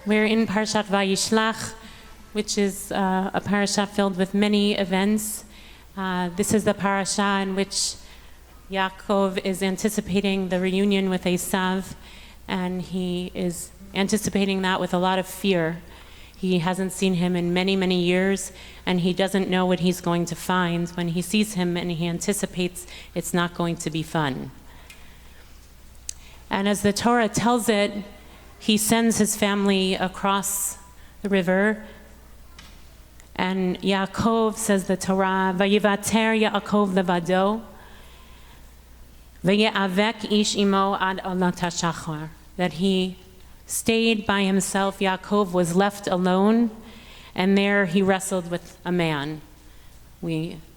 We're in Parashat Vayishlah, which is a parasha filled with many events. This is the parasha in which Yaakov is anticipating the reunion with Esav, and he is anticipating that with a lot of fear. He hasn't seen him in many, many years, and he doesn't know what he's going to find when he sees him, and he anticipates it's not going to be fun. And as the Torah tells it, he sends his family across the river, and Yaakov, says the Torah, Vayivater Yaakov levado, Vaye'avek ish imo ad alat hashachar, that he stayed by himself. Yaakov was left alone, and there he wrestled with a man.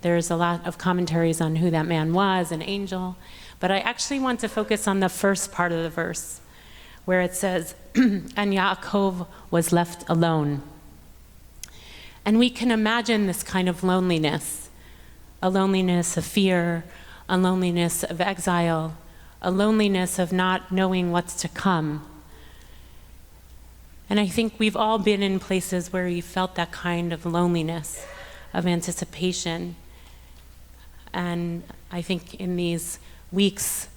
There's a lot of commentaries on who that man was, an angel, but I actually want to focus on the first part of the verse, where it says, and Yaakov was left alone. And we can imagine this kind of loneliness, a loneliness of fear, a loneliness of exile, a loneliness of not knowing what's to come. And I think we've all been in places where we felt that kind of loneliness, of anticipation. And I think in these weeks,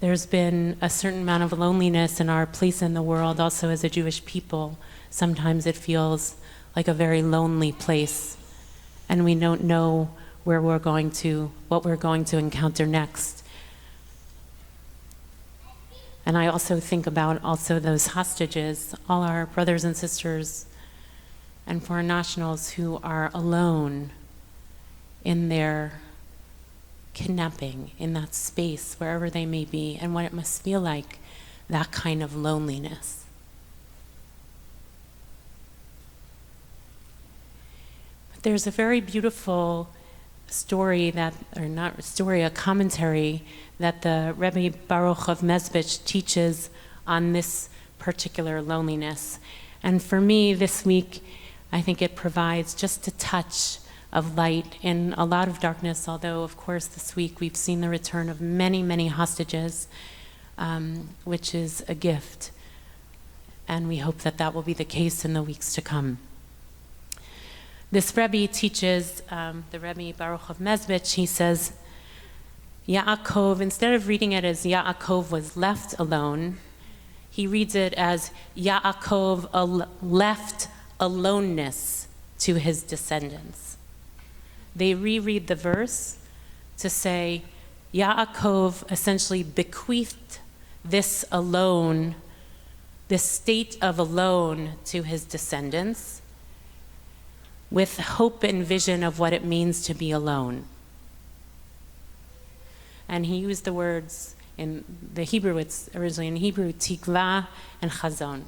there's been a certain amount of loneliness in our place in the world, also as a Jewish people. Sometimes it feels like a very lonely place, and we don't know what we're going to encounter next. And I also think about those hostages, all our brothers and sisters and foreign nationals who are alone in their kidnapping, in that space, wherever they may be, and what it must feel like, that kind of loneliness. But there's a very beautiful story a commentary that the Rabbi Baruch of Mezbich teaches on this particular loneliness. And for me this week, I think it provides just a touch of light in a lot of darkness, although of course this week we've seen the return of many, many hostages, which is a gift. And we hope that that will be the case in the weeks to come. This Rebbe teaches, the Rebbe Baruch of Mezbich, he says, Yaakov, instead of reading it as Yaakov was left alone, he reads it as Yaakov left aloneness to his descendants. They reread the verse to say, Yaakov essentially bequeathed this alone, this state of alone to his descendants, with hope and vision of what it means to be alone. And he used the words in the Hebrew, it's originally in Hebrew, tikva and chazon.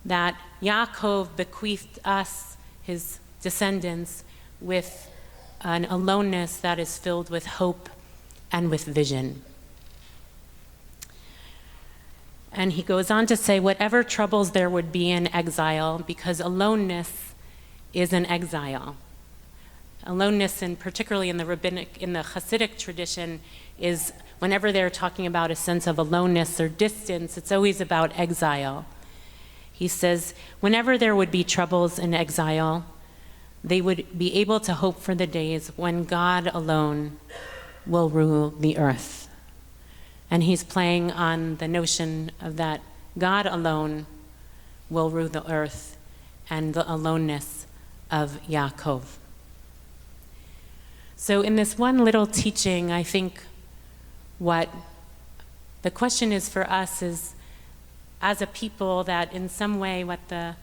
That Yaakov bequeathed us, his descendants, with an aloneness that is filled with hope and with vision. And he goes on to say, whatever troubles there would be in exile, because aloneness is an exile. Aloneness, and particularly in the Hasidic tradition, is whenever they're talking about a sense of aloneness or distance, it's always about exile. He says, whenever there would be troubles in exile, they would be able to hope for the days when God alone will rule the earth. And he's playing on the notion of that God alone will rule the earth and the aloneness of Yaakov. So in this one little teaching, I think what the question is for us is, as a people, that in some way what the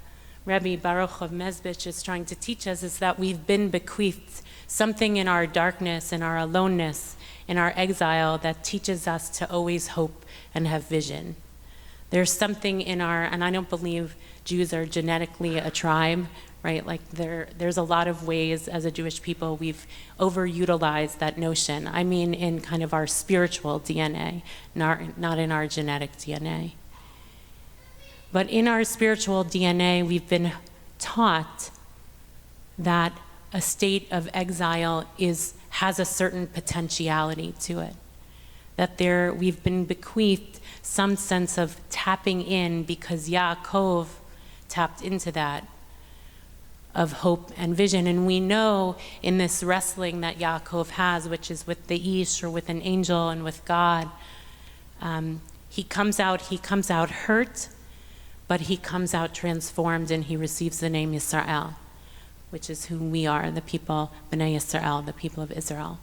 Rabbi Baruch of Mezbich is trying to teach us is that we've been bequeathed something in our darkness, in our aloneness, in our exile, that teaches us to always hope and have vision. There's something in and I don't believe Jews are genetically a tribe, right? Like there's a lot of ways as a Jewish people we've overutilized that notion. I mean in kind of our spiritual DNA, not in our genetic DNA. But in our spiritual DNA, we've been taught that a state of exile has a certain potentiality to it. That we've been bequeathed some sense of tapping in, because Yaakov tapped into that, of hope and vision. And we know in this wrestling that Yaakov has, which is with the Ish, or with an angel and with God, he comes out hurt, but he comes out transformed, and he receives the name Yisrael, which is who we are, the people, Bnei Yisrael, the people of Israel.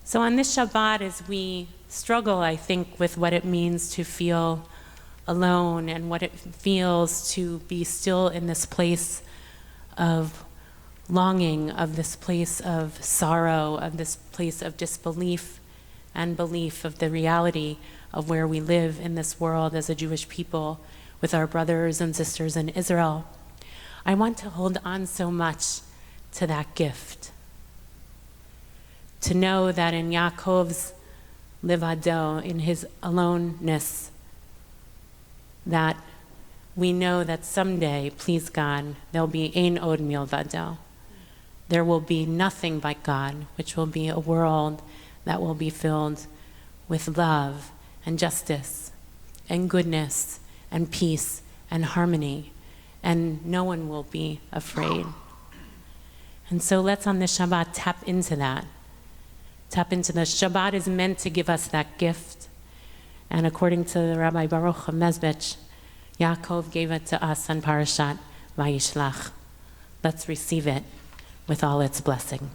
So on this Shabbat, as we struggle, I think, with what it means to feel alone, and what it feels to be still in this place of longing, of this place of sorrow, of this place of disbelief and belief of the reality of where we live in this world as a Jewish people with our brothers and sisters in Israel, I want to hold on so much to that gift. To know that in Yaakov's livado, in his aloneness, that we know that someday, please God, there'll be ein od milvado. There will be nothing but God, which will be a world that will be filled with love and justice and goodness and peace and harmony, and no one will be afraid. And so let's on this Shabbat tap into that. Tap into the Shabbat is meant to give us that gift. And according to the Rabbi Baruch of Mezbech, Yaakov gave it to us on Parashat Vayishlah. Let's receive it with all its blessing.